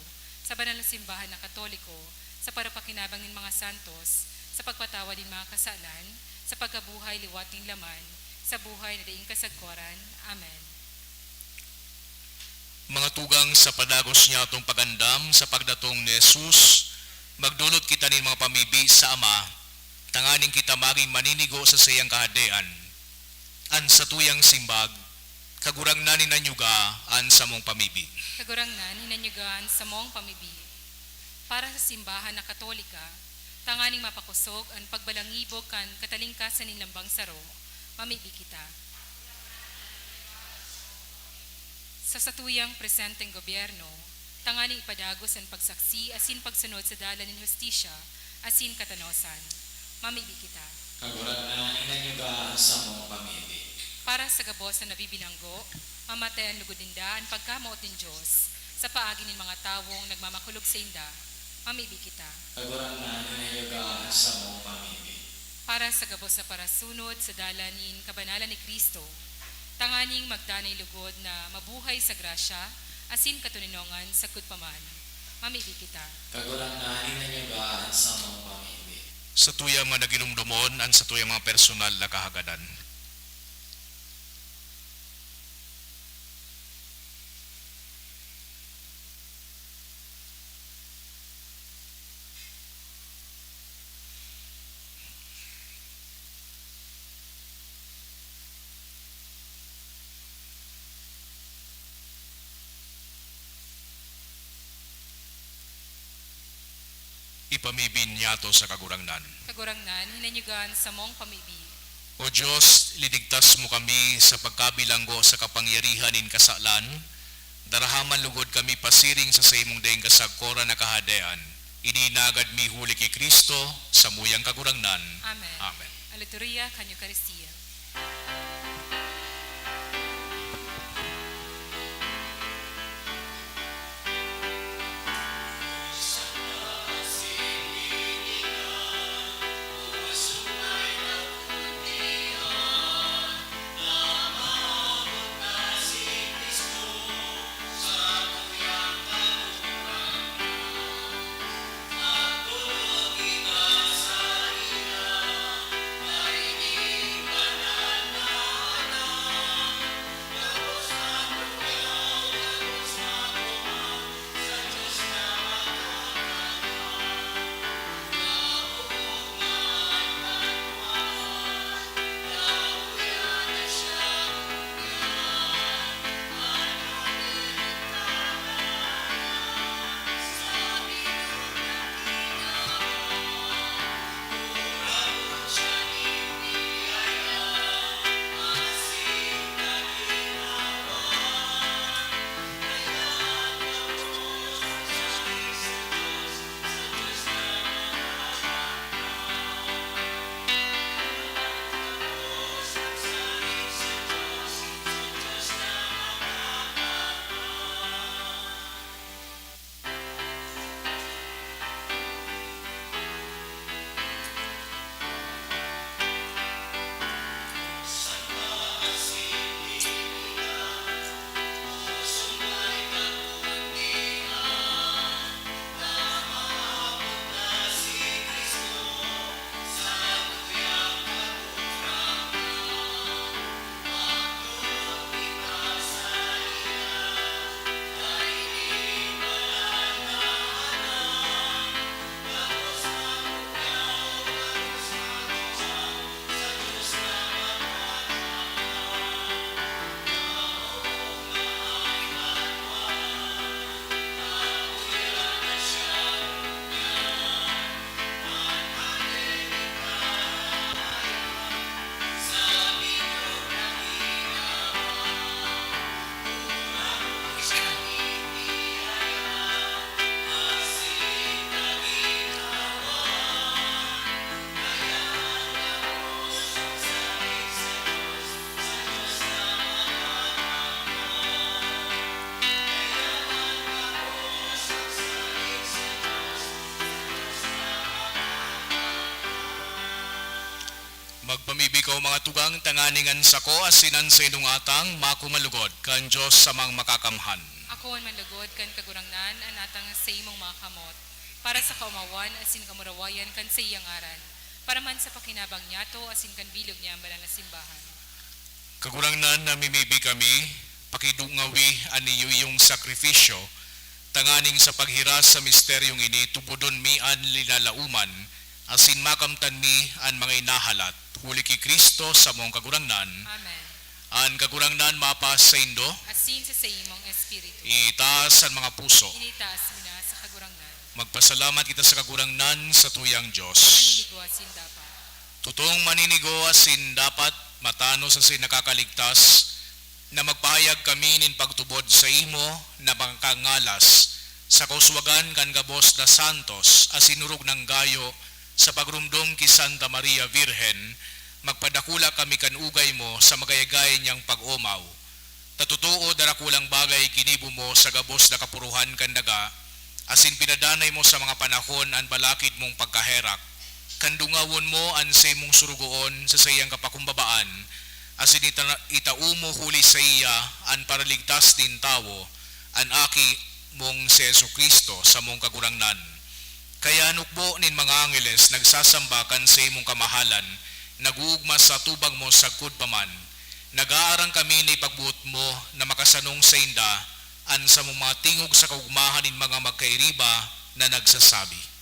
sa banal na simbahan na Katoliko, sa parapakinabang ng mga santos, sa pagpatawa din mga kasalan, sa pagkabuhay liwat ng laman, sa buhay na daing kasagkoran. Amen. Mga tugang sa padagos niya itong pagandam sa pagdatong ni Jesus, magdulot kita nin mga pamibi sa Ama, tanganing kita maging maninigo sa siyang kahadean. An sa tuyang simbag, kagurang na ninanyuga an sa mong pamibi. Kagurangnan, hinanyugaan sa mong pamibi. Para sa simbahan na Katolika, tanganing mapakusog ang pagbalangibog kan katalingkasan ng lambang saro, mamibi kita. Sa satuyang presenteng gobyerno, tanganing ipadagos ang pagsaksi asin pagsunod sa dalan ng hustisya asin katanosan, mamibi kita. Kagurang na inanyugaan sa mong pamilya. Para sa gabos na nabibilanggo, mamatay ang lugod-inda ang pagkamaot ng Diyos sa paagi ng mga tawong nagmamakulog sa inda, mamibi kita. Kagurang na inanyugaan sa mong pamilya. Para sa gabos na parasunod sa dalanin kabanalan ni Kristo, tanganing magdanay lugod na mabuhay sa grasya, asin katuninongan sa kutpaman, mamibi kita. Kagurang na inanyugaan sa mong pamilya. Sa tuyang mga nagilumdumon an sa tuyang mga personal na kahagadan. Ipamibin niya to sa kagurangnan. Kagurangnan, hinanyugan sa mong pamibi. O Diyos, liligtas mo kami sa pagkabilanggo sa kapangyarihan in kasalan, darahaman lugod kami pasiring sa imong daing kasagkora na kahadean, ininagad mi huli kay Kristo sa muyang kagurangnan. Amen. Amen. Alituria kan Eucharistia. Magpamibi ko mga tugang tanganingan sa ko asinan sa inong atang makumalugod kan Diyos sa mga makakamhan. Ako ang manlugod kan kagurangnan an atang sa imong mga kamot, para sa kaumawan asin kamurawayan kan sa iyang aran, para man sa pakinabang niyato asin kan bilog niya ang banal na simbahan. Kagurangnan namimibi kami, pakidungawi aniyo iyong sakripisyo, tanganing sa paghiras sa misteryong ini tupudon mi an lilalauman, asin makamtan mi an mga inahalat, huli ki Kristo sa mong kagurangnan, Amen. an kagurangnan mapas sa indo, Asin sa imong espiritu. itaas ang mga puso. Initaas mo na sa kagurangnan. Magpasalamat kita sa kagurangnan sa tuyang Diyos. Maninigo asin dapat. Tutong maninigo asin dapat matano sa sin nakakaligtas, na magpahayag kami nin pagtubod sa imo na pangkangalas sa kauswagan kan gabos na Santos asinurog ng gayo sa pagrumdom ki Santa Maria Virgen, magpadakula kami kan ugay mo sa magayagay niyang pag-umaw. Tatutuo darakulang bagay kinibo mo sa gabos na kapuruhan kan daga, asin pinadanay mo sa mga panahon an balakid mong pagkaherak. Kandungawon mo an sa imong surugoon sa sayang kapakumbabaan, asin itaumo huli sa iya an paraligtas din tawo, an aki mong si Yesu Kristo sa mong kagurangnan. Kaya nukbo nin mga angeles nagsasambakan sa imong kamahalan, naguugma sa tubag mo sagkod paman. Nag-aarang kami na ipagbuot mo na makasanong sa inda, an sa mga tingog sa kaugmahan nin mga magkairiba na nagsasabi.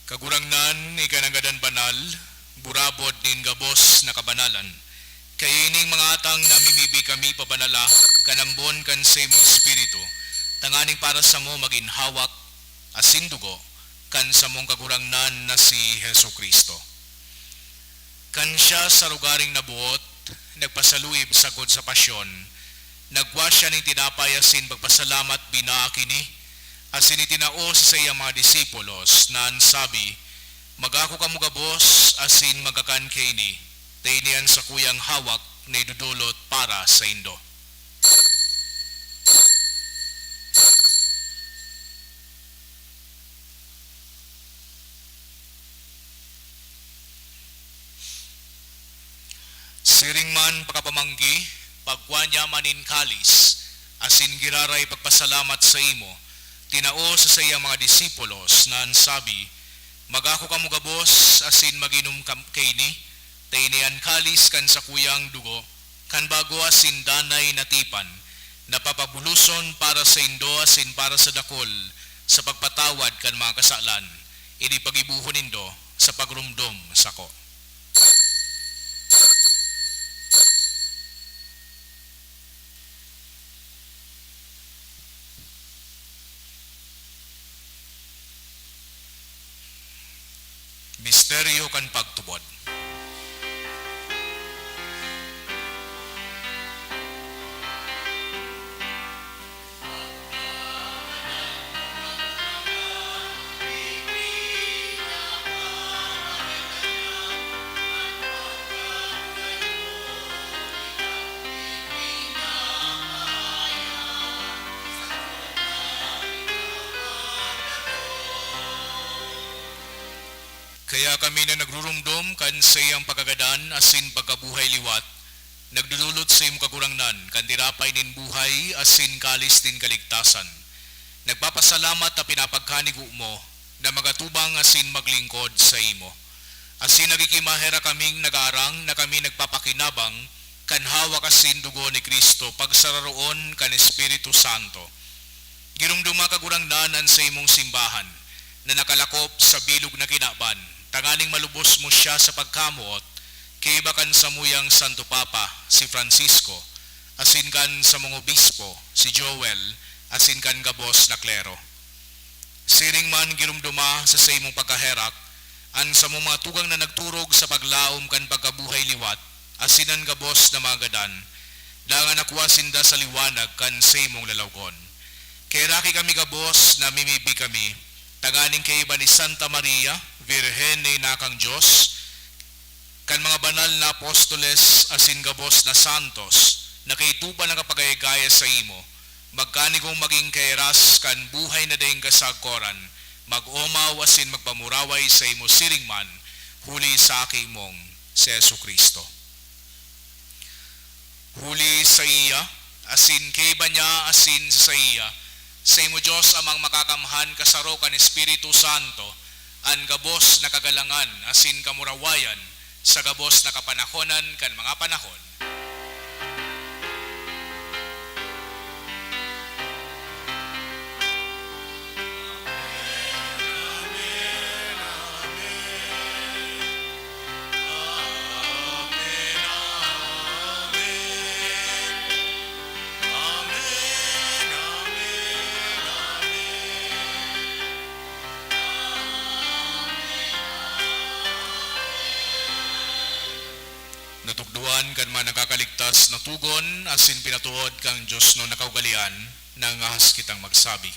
Kagurangnan, ikananggadan banal, burabot nin gabos na kabanalan. Kaining mga atang namimibi kami pabanala, kanambon kan sa imong espiritu, tanganing para sa mo maginhawak, asin dugo, kan sa mong kagurangnan na si Hesu Kristo. Kan siya sa lugaring nabuot, nagpasaluib sagod sa pasyon, nagwa siya ng tinapay asin pagpasalamat binaakini, asin itinao sa iya mga disipulos na sabi, magako ka mo gabos asin magakan kaini, tainian sa kuyang hawak na idudulot para sa indo. Siring man pakapamanggi, pagwanya manin kalis, asin giraray pagpasalamat sa imo, tinao sa sayang mga disipulos na sabi, magako ka mo gabos asin maginom kaini, tainian kalis kan sa kuyang dugo, kan bago asin danay natipan, napapabuluson para sa indo asin para sa dakol, sa pagpatawad kan mga kasalan, ini pagibuhon nindo sa pagrumdom sako. Misteryo kan pagtubod. Kaya kami na nagrurumdom kan sa iyang pagkagadan asin pagkabuhay liwat, nagdudulot sa iyong kagurangnan, kan tirapay nin buhay asin kalis din kaligtasan. Nagpapasalamat na pinapagkanigo mo na magatubang asin maglingkod sa imo. Asin nagikimahera kaming nag-arang na kami nagpapakinabang kan hawak asin dugo ni Kristo pagsararoon kan Espiritu Santo. Girumduma kagurangnan sa imong simbahan na nakalakop sa bilog na kinaban, tanganing malubos mo siya sa pagkamuot, kay bakan sa muyang Santo Papa, si Francisco, asin kan sa mga obispo, si Joel, asin kan gabos na klero. Siring man girumduma sa imong pagkaherak, an sa mga tugang na nagturog sa paglaom kan pagkabuhay liwat, asinan gabos na magadan, dangan nakwasinda sa liwanag kan sa imong lalawgon. Kay raki kami gabos na mimibi kami, taganing kay iba ni Santa Maria, Virhen ni Nakang Diyos, kan mga banal na apostoles asin gabos na santos, na kaituban ng kapagayagaya sa imo, magkani kong maging kairas kan buhay na dayang kasagkoran, mag-omaw asin magpamuraway sa imo siringman, huli sa aking mong si Yesu Kristo. Huli sa iya, asin kay ba niya asin sa iya, sa imo Diyos amang makakamhan kasaro kan Espiritu Santo, an gabos na kagalangan asin kamurawayan, sa gabos na kapanahonan kan mga panahon. Natukduan kan man nakakaligtas na tugon asin pinatuod kang Diyos no nakaugalian nang ahas kitang magsabi.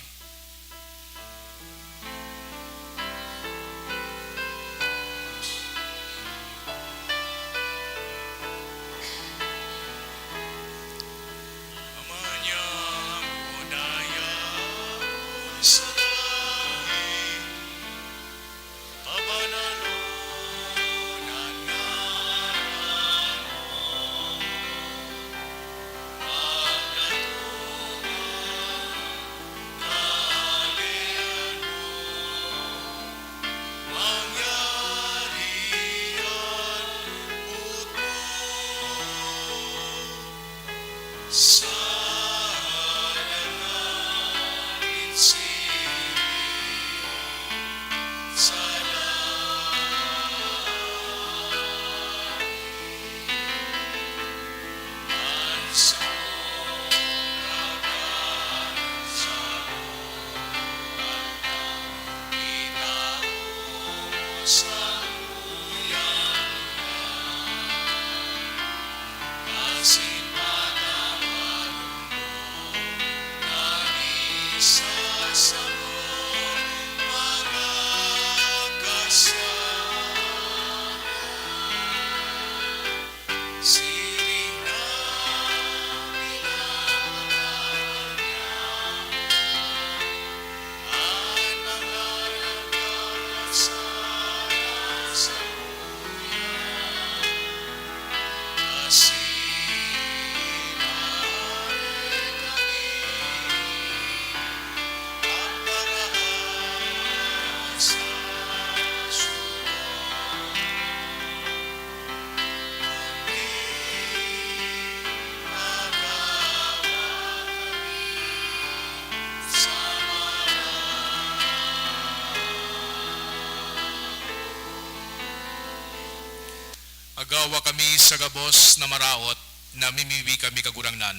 Agawa kami sa gabos na maraot, na mimibi kami kagurangnan.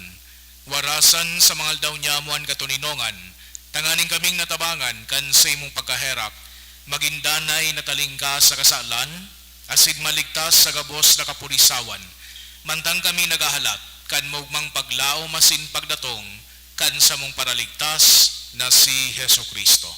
Warasan sa mga aldaw niyamuan katuninongan, tanganing kaming natabangan kan sa imong pagkaherak, magindanay na talingka sa kasalan, asid maligtas sa gabos na kapulisawan. Mantang kami nagahalat, kan maugmang paglao masin pagdatong, kan sa mong paraligtas na si Hesu Kristo.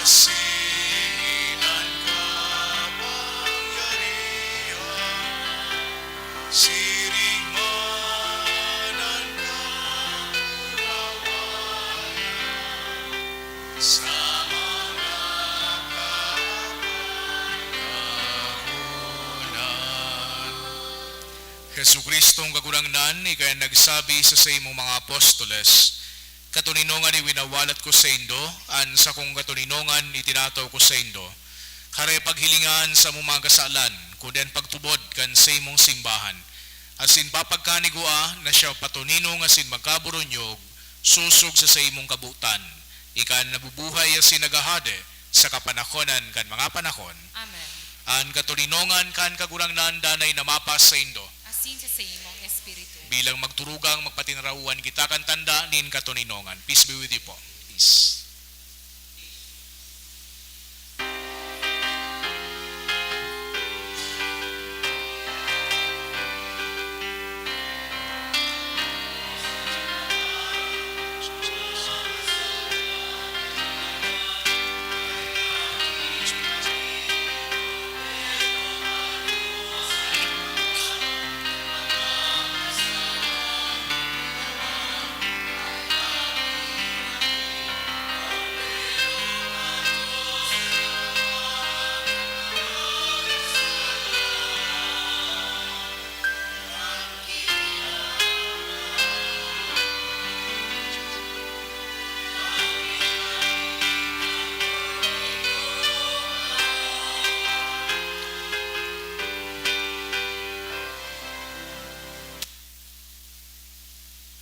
Asinan kapangyarihan, siring manan kaurawayan, sa mga kapanahunan. Jesucristong kagurangnan, ikay nagsabi sa imong mga apostoles, katuninongan ni winawalat ko sa indo, an sa kong katuninongan itinataw ko sa indo. Hare paghilingan sa mong mga kasalan, kunden pagtubod kan sa imong simbahan. Asin papagkanigua na siya patuninong asin magkaburunyog, susog sa imong kabutan. Ikan nabubuhay asin nagahade sa kapanahonan kan mga panahon. Amen. An katulinongan kan kagurangnan danay namapas sa indo. Asin sa imong espiritu. Bilang magturugang magpatinrawuan kita kan tanda nin katuninongan. Peace be with you po. Peace.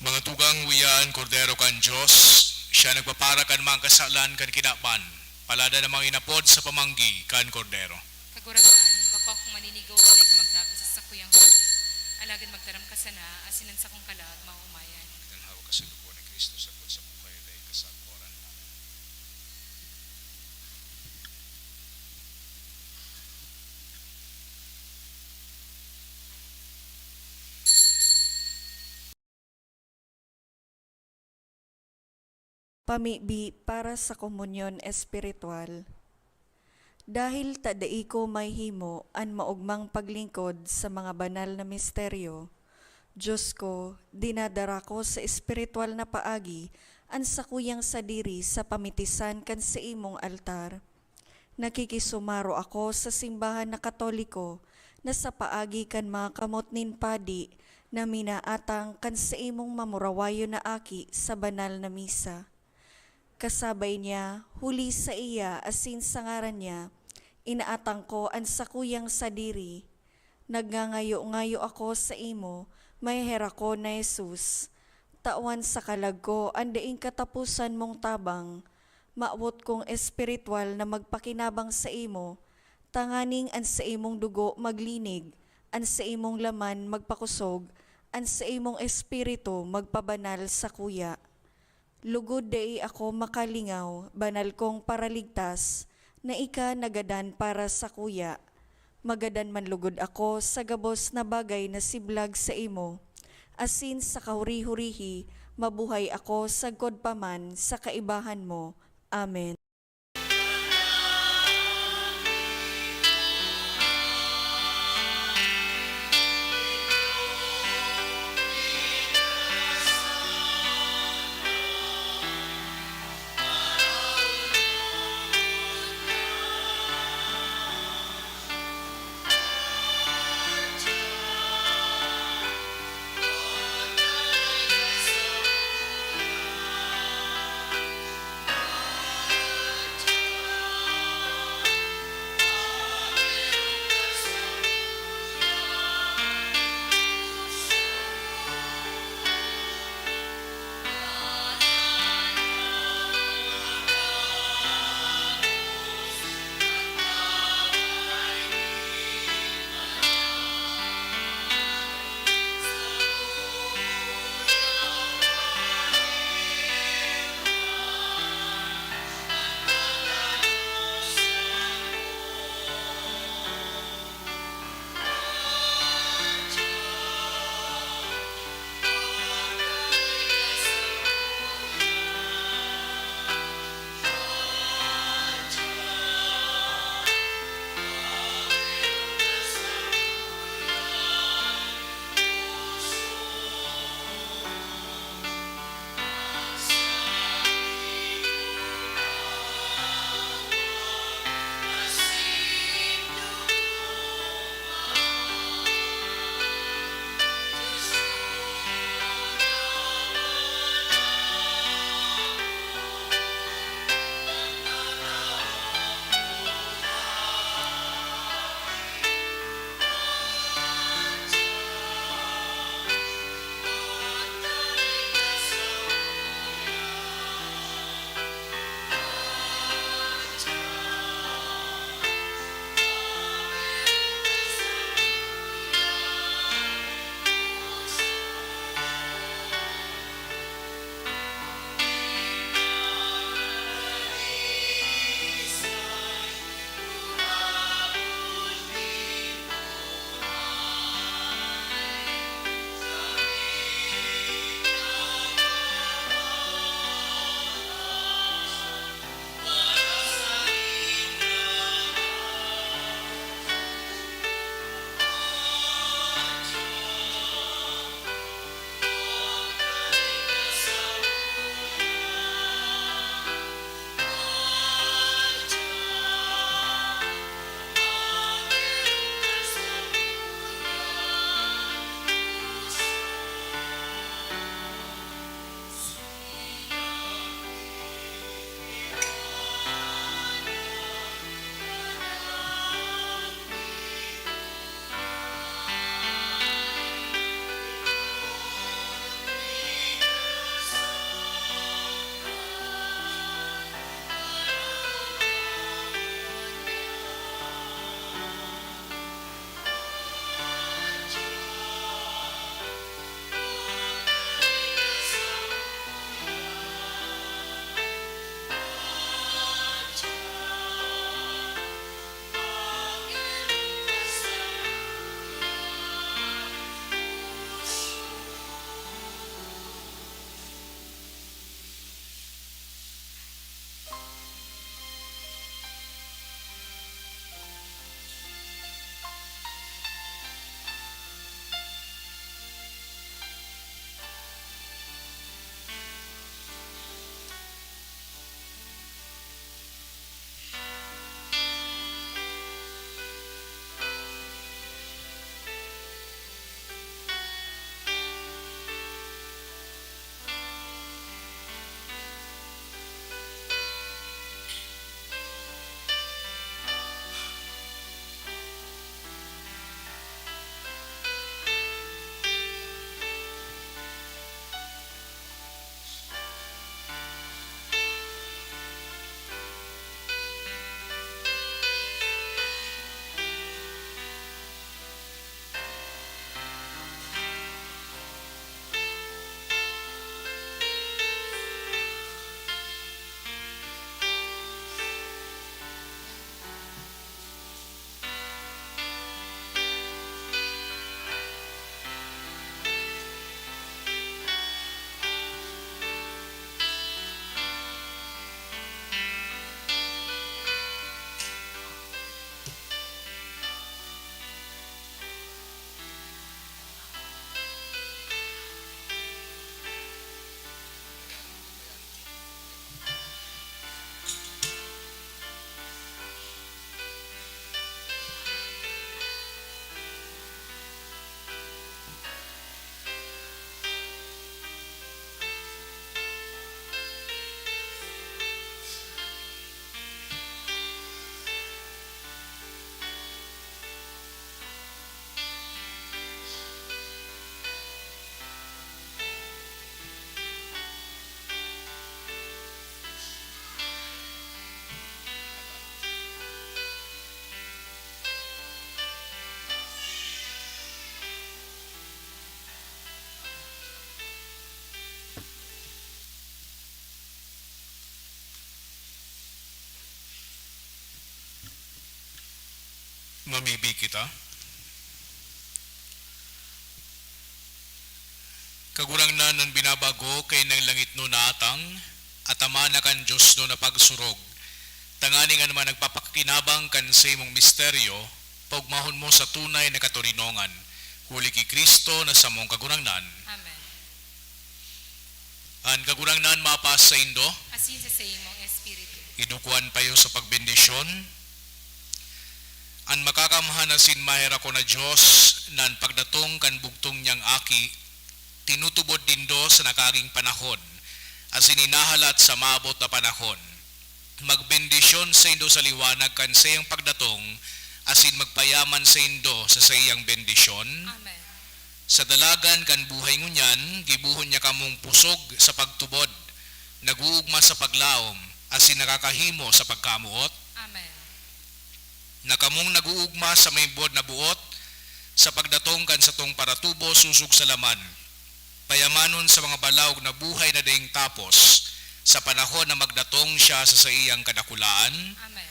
Mga tugang wiyan, kordero kan Diyos, siya nagpapara kan mga kasalan kan kinapan, palada na mga inapod sa pamanggi kan kordero. Kagurangan, bako akong maninigo na ikamagdago sa sakuyang huli. Alagad magtaram ka sana, asinan sa kong kalag, maumayan. Tanhawa ka sa dugo ni Kristo sa sa buhay dahil kasagoran. Pamibi para sa komunyon espiritual. Dahil tadai ko may himo an maugmang paglingkod sa mga banal na misteryo, Diyos ko, dinadara ko sa espiritual na paagi an sakuyang sadiri sa pamitisan kan sa imong altar. Nakikisumaro ako sa simbahan na Katoliko na sa paagi kan mga kamot nin padi na minaatang kan sa imong mamurawayo na aki sa banal na misa. Kasabay niya, huli sa iya asin sa ngaran niya, inaatang ko ang sakuyang sadiri. Nagngangayo-ngayo ako sa imo, may hera ko na Jesus. Tawan sa kalag ko, andaing katapusan mong tabang. Maawot kong espiritual na magpakinabang sa imo, tanganing an sa imong dugo maglinig, an sa imong laman magpakusog, an sa imong espiritu magpabanal sa kuya. Lugod dai ako makalingaw, banal kong paraligtas, na ika nagadan para sa kuya. Magadan man lugod ako sa gabos na bagay na siblag sa imo. Asin sa kahuri-hurihi, mabuhay ako sa godpaman sa kaibahan mo. Amen. Pamibig kita. Kagurang na nan binabago kay ng langit no natang, at ama na kan Diyos no na pagsurog. Tangani nga naman nagpapakinabang kan sa imong misteryo, pagmahon mo sa tunay na katurinongan. Huli ki Kristo na sa mong kagurangnan. Amen. An kagurangnan mapas sa indo, Asin sa imong espiritu. idukuan payo sa pagbendisyon. An makakamhan na sinmahera ko na Diyos, nan pagdatong kan bugtong niyang aki, tinutubod dindo sa nakaging panahon, as ininahalat sa maabot na panahon. Magbendisyon sa indo sa liwanag kan sa iyang pagdatong, asin magpayaman sa indo sa iyang bendisyon. Amen. Sa dalagan kan buhay ngunyan, gibuhon niya kamong pusog sa pagtubod, naguugma sa paglaom, asin nakakahimo sa pagkamuot. Amen. Nakamong naguugma sa may buod na buot, sa pagdatong kan sa tong paratubo susug sa laman. Payamanon sa mga balawg na buhay na daing tapos, sa panahon na magdatong siya sa iyang kadakulaan. Amen.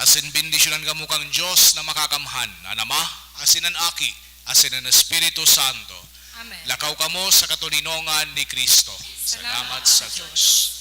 Asin bendisyonan kamo kang Diyos na makakamhan, ang Ama, asin ang Aki, asin ang Espiritu Santo. Amen. Lakaw kamo sa katuninongan ni Kristo. Salamat sa Diyos.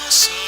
Sa